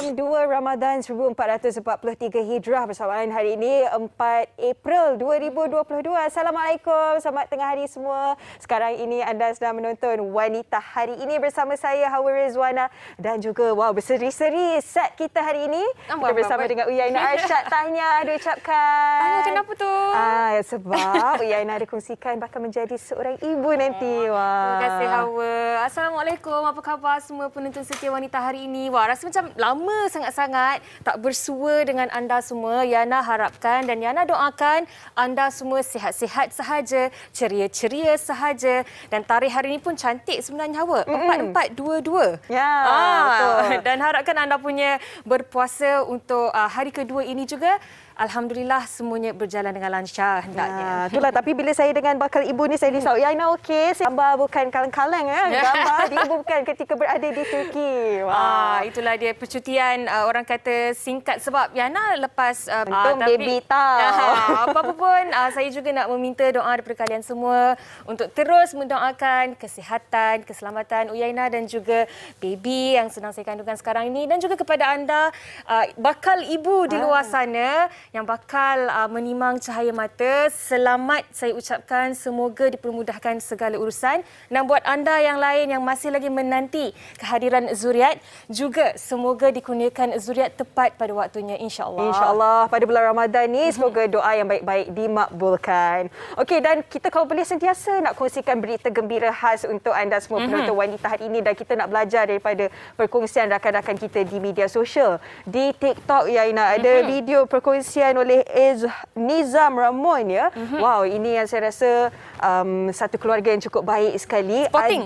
Malam 2 Ramadan 1443 Hijrah bersamaan hari ini 4 April 2022. Assalamualaikum, selamat tengah hari semua. Sekarang ini anda sedang menonton Wanita Hari Ini bersama saya Hawa Rizwana dan juga berseri-seri set kita hari ini. Kita bersama dengan Uyainah Arsyad. Tahniah diucapkan. Tahniah kenapa tu? Sebab Uyainah dikongsikan bakal menjadi seorang ibu nanti. Terima kasih Hawa. Assalamualaikum, apa khabar semua penonton setia Wanita Hari Ini? Wah, rasa macam lama sangat-sangat tak bersua dengan anda semua. Yana harapkan dan Yana doakan anda semua sihat-sihat sahaja, ceria-ceria sahaja. Dan tarikh hari ini pun cantik sebenarnya Hawa. 4422. Ya, betul. Dan harapkan anda punya berpuasa untuk hari kedua ini juga. Alhamdulillah semuanya berjalan dengan lancar hendaknya. Itulah, tapi bila saya dengan bakal ibu ni saya risau. Yaina okey, gambar bukan kaleng-kaleng gambar dia bukan ketika berada di Turki. Itulah dia percutian orang kata singkat sebab Yana lepas untung baby tahu. Apa-apa pun saya juga nak meminta doa daripada kalian semua untuk terus mendoakan kesihatan, keselamatan Uyainah dan juga baby yang sedang saya kandungkan sekarang ini, dan juga kepada anda bakal ibu di luar sana yang bakal menimang cahaya mata. Selamat saya ucapkan, semoga dipermudahkan segala urusan. Dan buat anda yang lain yang masih lagi menanti kehadiran zuriat, juga semoga dikurniakan zuriat tepat pada waktunya, insya-Allah. InsyaAllah pada bulan Ramadan ni semoga doa yang baik-baik dimakbulkan. Okey, dan kita kalau boleh sentiasa nak kongsikan berita gembira khas untuk anda semua penonton Wanita Hari Ini, dan kita nak belajar daripada perkongsian rakan-rakan kita di media sosial. Di TikTok Yaina ada video perkongsian oleh Nizam Ramon ya. Wow, ini yang saya rasa satu keluarga yang cukup baik sekali. Spotting.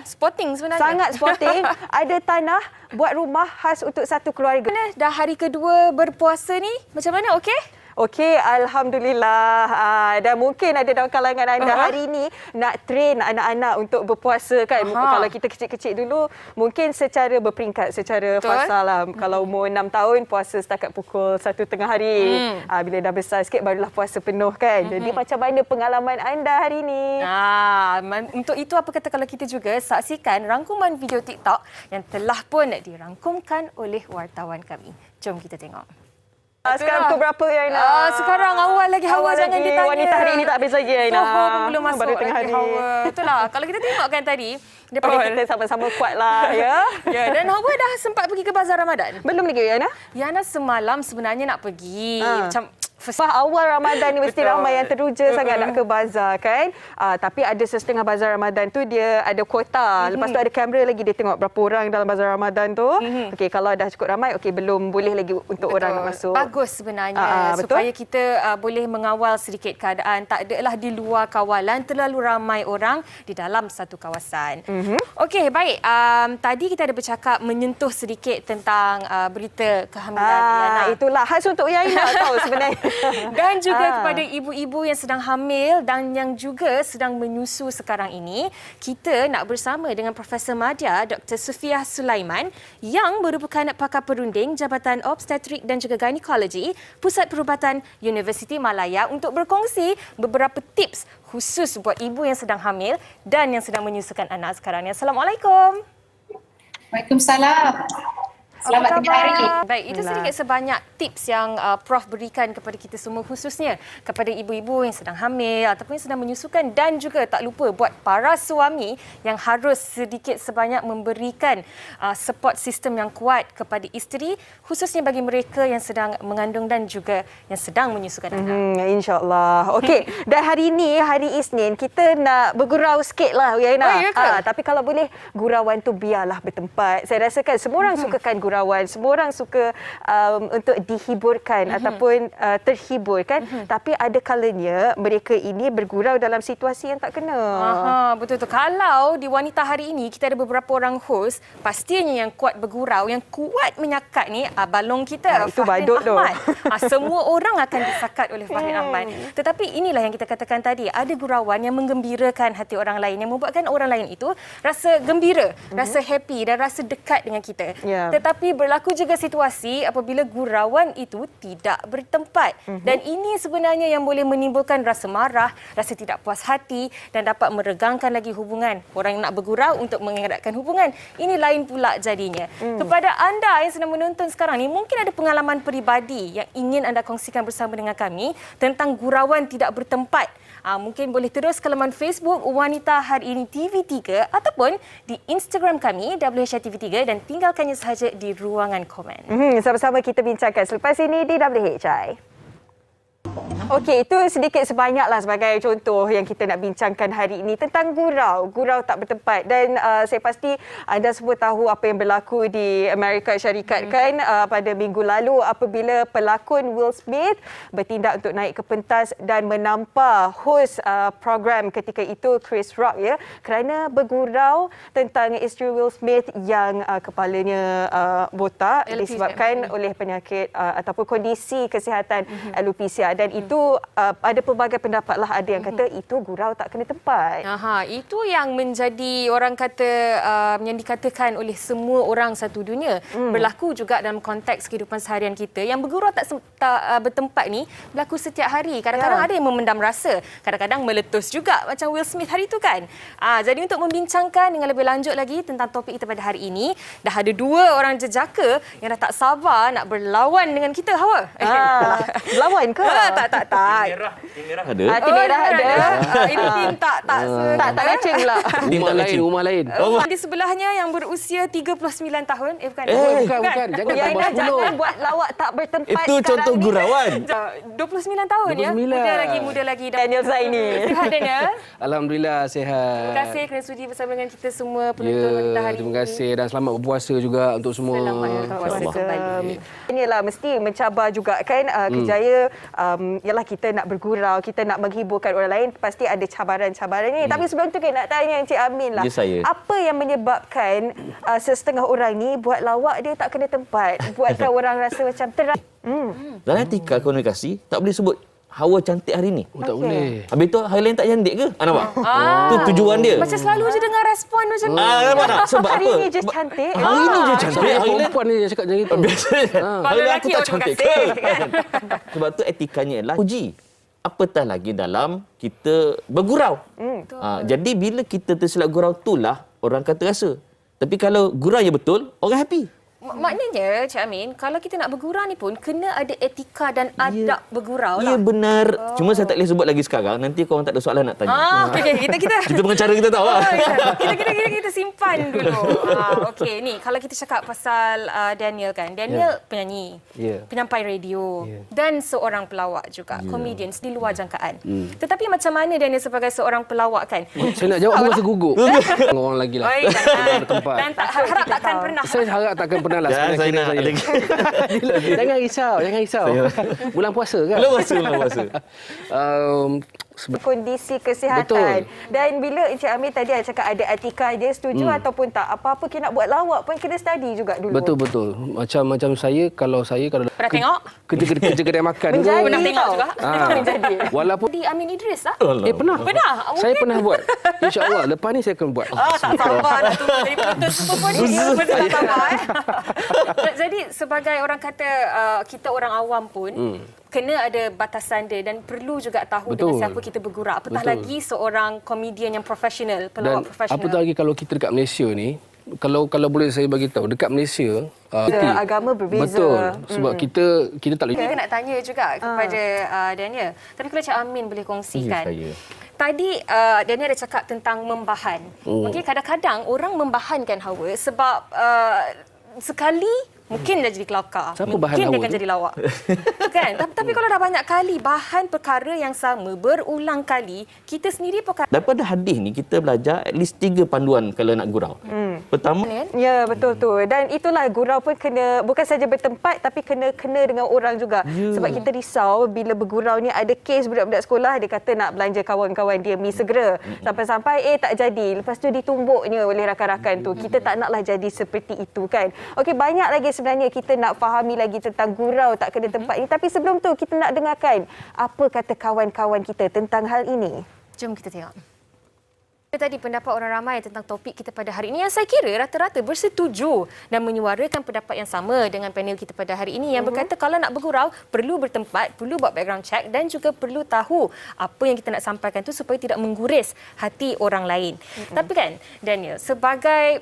Spotting sebenarnya. Sangat spotting. Ada tanah buat rumah khas untuk satu keluarga. Dah hari kedua berpuasa ni, macam mana? Okey? Okey, Alhamdulillah. Dan mungkin ada dalam kalangan anda hari ini nak train anak-anak untuk berpuasa kan. Kalau kita kecil-kecil dulu, mungkin secara berperingkat, secara fasa lah. Kalau umur 6 tahun, puasa setakat pukul 1 tengah hari. Bila dah besar sikit, barulah puasa penuh kan. Jadi macam mana pengalaman anda hari ini? Untuk itu, apa kata kalau kita juga saksikan rangkuman video TikTok yang telah pun dirangkumkan oleh wartawan kami. Jom kita tengok. Sekarang pukul berapa Yaina? Sekarang awal lagi Hawa, jangan lagi. ditanya. Wanita Hari Ini tak habis lagi Yaina. Belum masuk baru tengah hari. Hawa. Itulah, kalau kita tengok kan tadi, kita sama-sama kuat lah ya. Dan Hawa dah sempat pergi ke Bazar Ramadan? Belum lagi Yaina? Yana semalam sebenarnya nak pergi. Macam awal Ramadan ni mesti ramai yang teruja sangat nak ke bazar kan. Tapi ada setengah bazar Ramadan tu dia ada kuota. Lepas tu ada kamera lagi, dia tengok berapa orang dalam bazar Ramadan tu. Okey, kalau dah cukup ramai, okey, belum boleh lagi untuk orang nak masuk. Bagus sebenarnya supaya kita boleh mengawal sedikit keadaan. Tak adalah di luar kawalan terlalu ramai orang di dalam satu kawasan. Okey, baik. Tadi kita ada bercakap menyentuh sedikit tentang berita kehamilan. Itulah khas untuk Yaina tahu sebenarnya. Dan juga kepada ibu-ibu yang sedang hamil dan yang juga sedang menyusu sekarang ini, kita nak bersama dengan Profesor Madya Dr. Sufiah Sulaiman yang merupakan pakar perunding Jabatan Obstetrik dan juga Gynecology Pusat Perubatan Universiti Malaya untuk berkongsi beberapa tips khusus buat ibu yang sedang hamil dan yang sedang menyusukan anak sekarang ni. Assalamualaikum. Waalaikumsalam. Selamat tengah hari. Baik, itu sedikit sebanyak tips yang Prof berikan kepada kita semua, khususnya kepada ibu-ibu yang sedang hamil ataupun yang sedang menyusukan, dan juga tak lupa buat para suami yang harus sedikit sebanyak memberikan support sistem yang kuat kepada isteri, khususnya bagi mereka yang sedang mengandung dan juga yang sedang menyusukan anak. InsyaAllah. Okey, dan hari ini, hari Isnin, kita nak bergurau sikit lah Yaina. Tapi kalau boleh, gurauan tu biarlah bertempat. Saya rasakan semua orang sukakan gurauan. Semua orang suka untuk dihiburkan ataupun terhibur kan. Tapi ada kalanya mereka ini bergurau dalam situasi yang tak kena. Betul tu. Kalau di Wanita Hari Ini kita ada beberapa orang host, pastinya yang kuat bergurau, yang kuat menyakat ni balong kita, itu badut tu. Semua orang akan disakat oleh Fahrin Ahmad. Tetapi inilah yang kita katakan tadi, ada gurauan yang menggembirakan hati orang lain, yang membuatkan orang lain itu rasa gembira, rasa happy dan rasa dekat dengan kita. Tetapi Tetapi berlaku juga situasi apabila gurauan itu tidak bertempat. Dan ini sebenarnya yang boleh menimbulkan rasa marah, rasa tidak puas hati dan dapat meregangkan lagi hubungan. Orang yang nak bergurau untuk mengeratkan hubungan, ini lain pula jadinya. Kepada anda yang sedang menonton sekarang ni, mungkin ada pengalaman peribadi yang ingin anda kongsikan bersama dengan kami tentang gurauan tidak bertempat. Mungkin boleh terus ke laman Facebook Wanita Hari Ini TV3 ataupun di Instagram kami WHI TV3 dan tinggalkannya sahaja di ruangan komen. Sama-sama kita bincangkan selepas ini di WHI. Okey, itu sedikit sebanyaklah sebagai contoh yang kita nak bincangkan hari ini tentang gurau tak bertempat. Dan saya pasti anda semua tahu apa yang berlaku di Amerika Syarikat kan pada minggu lalu apabila pelakon Will Smith bertindak untuk naik ke pentas dan menampar hos program ketika itu Chris Rock ya kerana bergurau tentang isteri Will Smith yang kepalanya botak disebabkan oleh penyakit ataupun kondisi kesihatan alopecia. Dan itu ada pelbagai pendapat lah. Ada yang kata itu gurau tak kena tempat. Itu yang menjadi orang kata yang dikatakan oleh semua orang satu dunia. Berlaku juga dalam konteks kehidupan seharian kita. Yang bergurau tak bertempat ni berlaku setiap hari. Kadang-kadang ada yang memendam rasa. Kadang-kadang meletus juga macam Will Smith hari itu kan. Jadi untuk membincangkan dengan lebih lanjut lagi tentang topik kita pada hari ini, dah ada dua orang jejaka yang dah tak sabar nak berlawan dengan kita, Hawa. Berlawan ke? Tak. Tim merah ada? Tim merah ada. Ini tim tak matching pula. Rumah lain. Di sebelahnya yang berusia 39 tahun. Bukan. Bukan. Jangan tambah 10. Jangan buat lawak tak bertempat. Itu contoh gurauan. 29 tahun ya. 29. Muda lagi. Daniel Zaini. Sihat Daniel. Alhamdulillah sihat. Terima kasih kerana sudi bersama dengan kita semua penonton Wanita Hari Ini. Terima kasih dan selamat berpuasa juga untuk semua. Selamat berpuasa kembali. Inilah mesti mencabar juga kan kejaya ialah kita nak bergurau, kita nak menghiburkan orang lain, pasti ada cabaran-cabaran ni. Tapi sebelum tu kita nak tanya Encik Amin lah. Ya, saya. Apa yang menyebabkan setengah orang ni buat lawak dia tak kena tempat, buatkan orang rasa macam terang. Dalam etika komunikasi tak boleh sebut Hawa cantik hari ni. Tak boleh. Habis tu hari lain tak cantik ke? Nampak? Tu tujuan dia. Macam selalu je dengar respon macam ni. Nampak tak? Sebab Hari apa? ni je cantik. Hari ni je cantik. Saya Hari lain perempuan ni yang cakap macam itu. biasanya. Kalau Hari lain aku lelaki, tak terima cantik kasih. ke? Sebab tu etikanya adalah puji. Apatah lagi dalam kita bergurau. Jadi bila kita tersilap gurau itulah orang kata rasa. Tapi kalau gurau yang betul, orang happy. Maknanya, Cik Amin, kalau kita nak bergurau ni pun kena ada etika dan adab bergurau Ya lah. benar. Cuma saya tak boleh sebut lagi sekarang. Nanti korang tak ada soalan nak tanya. Okey. Kita pengacara kita tahu lah. Kita simpan dulu. Okey, ni kalau kita cakap pasal Daniel kan. Daniel penyanyi, penyampai radio dan seorang pelawak juga, comedian di luar jangkaan. Tetapi macam mana Daniel sebagai seorang pelawak kan? Saya nak jawab pun rasa gugup. Orang lagi lah. Dan harap takkan pernah. Saya harap takkan pernah lah. Jangan saya nak lagi. Jangan risau. Bulan puasa kan? Bulan puasa. Kondisi kesihatan. Betul. Dan bila Encik Amir tadi ada cakap ada etika, dia setuju ataupun tak? Apa-apa kita nak buat lawak pun kena study juga dulu. Betul. Macam saya kalau Pernah tengok? kerja kedai makan ke. Menjadi Pernah tengok tau. juga. Menjadi. Walaupun Di Amin Idris lah. pernah. Saya Mungkin. pernah buat. InsyaAllah lepas ni saya akan buat. Tak sabar nak tunggu jadi penonton super ni. Betul tak sabar Jadi sebagai orang kata kita orang awam pun kena ada batasan dia dan perlu juga tahu dengan siapa kita bergurau. Apatah lagi seorang komedian yang profesional, pelawak Dan profesional. apatah lagi kalau kita dekat Malaysia ni, kalau boleh saya bagi tahu dekat Malaysia agama berbeza. Betul. Sebab kita tak boleh. Kita nak tanya juga kepada Daniel. Tapi kalau Cik Amin boleh kongsikan. saya. Tadi Daniel ada cakap tentang membahan. Mungkin kadang-kadang orang membahankan Hawa sebab sekali mungkin dia jadi kelakar. Siapa Mungkin bahan dia Hawa akan tu? jadi lawak. Kan? Tapi kalau dah banyak kali bahan perkara yang sama berulang kali, kita sendiri perkara. Daripada hadis ni kita belajar at least 3 panduan kalau nak gurau. Pertama, Ya, betul tu. Dan itulah gurau pun kena bukan saja bertempat tapi kena dengan orang juga. Sebab kita risau bila bergurau ni ada kes budak-budak sekolah dia kata nak belanja kawan-kawan dia mi segera. Sampai-sampai tak jadi. Lepas tu ditumbuknya oleh rakan-rakan tu. Kita tak naklah jadi seperti itu kan. Okey, banyak lagi sebenarnya kita nak fahami lagi tentang gurau tak kena tempat ni. Tapi sebelum tu kita nak dengarkan apa kata kawan-kawan kita tentang hal ini. Jom kita tengok. Tadi pendapat orang ramai tentang topik kita pada hari ini yang saya kira rata-rata bersetuju dan menyuarakan pendapat yang sama dengan panel kita pada hari ini yang berkata kalau nak bergurau perlu bertempat, perlu buat background check dan juga perlu tahu apa yang kita nak sampaikan tu supaya tidak mengguris hati orang lain. Tapi kan Daniel, sebagai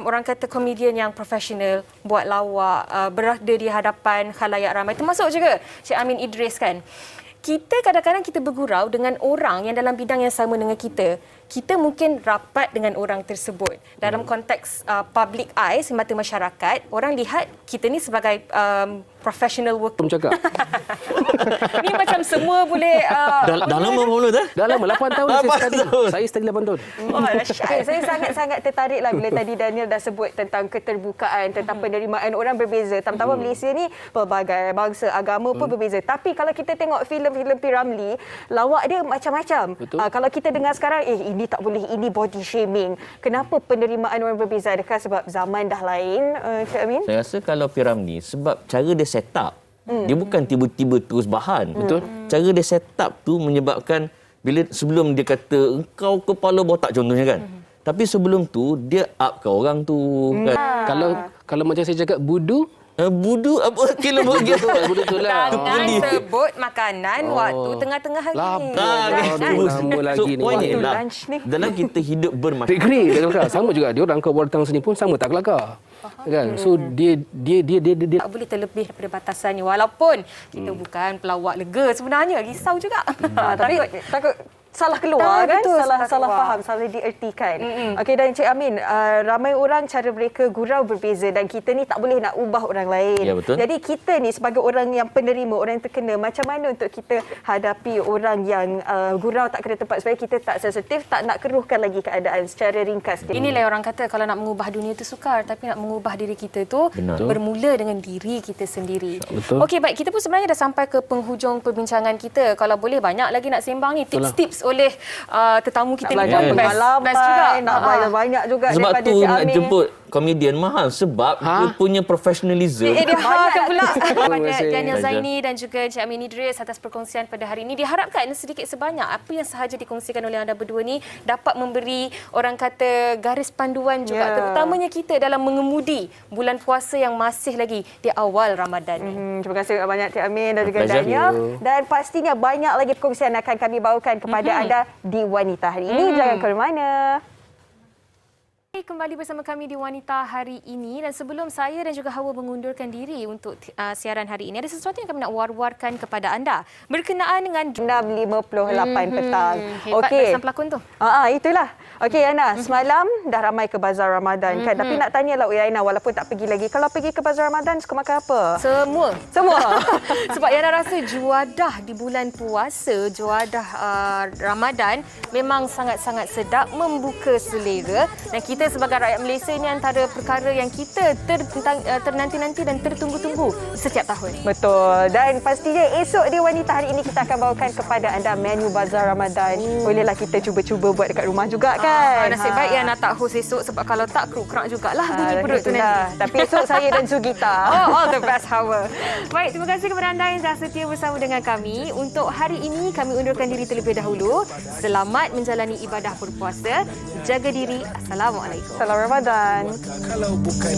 orang kata komedian yang profesional, buat lawak, berada di hadapan khalayak ramai, termasuk juga Cik Amin Idris kan, kita kadang-kadang kita bergurau dengan orang yang dalam bidang yang sama dengan kita. Kita mungkin rapat dengan orang tersebut. Dalam konteks public eye, semata masyarakat, orang lihat kita ni sebagai professional worker. Cakap. Ni macam semua boleh... Dah lama berapa tu? Dah lama 8 tahun saya study. Saya study 8 tahun. Oh, dahsyat. Okay, saya sangat-sangat tertarik lah bila tadi Daniel dah sebut tentang keterbukaan, tentang penerimaan orang berbeza. Tambah-tambah Malaysia ni pelbagai bangsa, agama pun berbeza. Tapi kalau kita tengok filem-filem P. Ramlee, lawak dia macam-macam. Kalau kita dengar sekarang, ini tak boleh, ini body shaming. Kenapa penerimaan orang berbeza? Adakah sebab zaman dah lain, Cik Amin? Saya rasa kalau P. Ramlee, sebab cara dia set up, dia bukan tiba-tiba terus bahan. Betul. Cara dia set up tu menyebabkan bila sebelum dia kata engkau kepala botak contohnya kan. Tapi sebelum tu dia upkan orang tu kan. Kalau macam saya cakap budu, budu apa kilo bagi budu tu lah. Jangan sebut makanan waktu tengah-tengah hari ni. Lama lagi So ni. poinnya Waktu lah, lunch ni. dalam kita hidup bermasyarakat. Agree, sama juga dia orang kau datang sini pun sama tak kelakar. Kan? So dia Tak boleh terlebih daripada batasannya. Walaupun kita bukan pelawak lega sebenarnya. Risau juga. Tapi takut salah keluar kan? Betul, Salah keluar. faham, salah diertikan. Okey, dan Cik Amin, ramai orang cara mereka gurau berbeza dan kita ni tak boleh nak ubah orang lain. Ya, betul. Jadi kita ni sebagai orang yang penerima, orang yang terkena, macam mana untuk kita hadapi orang yang gurau tak kena tempat supaya kita tak sensitif, tak nak keruhkan lagi keadaan secara ringkas. Inilah orang kata kalau nak mengubah dunia itu sukar, tapi nak mengubah diri kita tu Benar. bermula dengan diri kita sendiri. Betul. Okey, baik, kita pun sebenarnya dah sampai ke penghujung perbincangan kita. Kalau boleh banyak lagi nak sembang ni, tips-tips oleh tetamu kita ni Belajar pun best juga. pengalaman, nak belajar banyak juga Sebab daripada tu Cik nak Amin. jemput komedian mahal sebab dia punya professionalism. Dia kan pula. Kepada kasih. Daniel Zaini dan juga Cik Amin Idris atas perkongsian pada hari ini. Diharapkan sedikit sebanyak apa yang sahaja dikongsikan oleh anda berdua ni dapat memberi orang kata garis panduan juga. Terutamanya kita dalam mengemudi bulan puasa yang masih lagi di awal Ramadan ni. Terima kasih banyak Cik Amin dan juga Pleasure. Daniel. Dan pastinya banyak lagi perkongsian akan kami bawakan kepada anda di Wanita hari ini. Jangan ke mana. Kembali bersama kami di Wanita hari ini dan sebelum saya dan juga Hawa mengundurkan diri untuk siaran hari ini, ada sesuatu yang kami nak war-warkan kepada anda berkenaan dengan 6.58 petang. Hebat barisan pelakon tu. Itulah. Okey Yana, semalam dah ramai ke bazar Ramadan kan. Tapi nak tanyalah Yana, walaupun tak pergi lagi, kalau pergi ke bazar Ramadan suka makan apa? Semua. Semua. Sebab Yana rasa juadah di bulan puasa, juadah Ramadan memang sangat-sangat sedap, membuka selera dan kita sebagai rakyat Malaysia ini antara perkara yang kita ternanti-nanti dan tertunggu-tunggu setiap tahun. Betul. Dan pastinya esok di Wanita hari ini kita akan bawakan kepada anda menu bazar Ramadan. Bolehlah kita cuba-cuba buat dekat rumah juga kan. Nasib baik Yana tak host esok sebab kalau tak keruk-kerak jugalah bunyi perut tu nanti. Tapi esok saya dan Sugita. All the best, Hawa. Baik, terima kasih kepada anda yang dah setia bersama dengan kami. Untuk hari ini kami undurkan diri terlebih dahulu. Selamat menjalani ibadah berpuasa. Jaga diri. Assalamualaikum. Salam Ramadan. Kalau bukan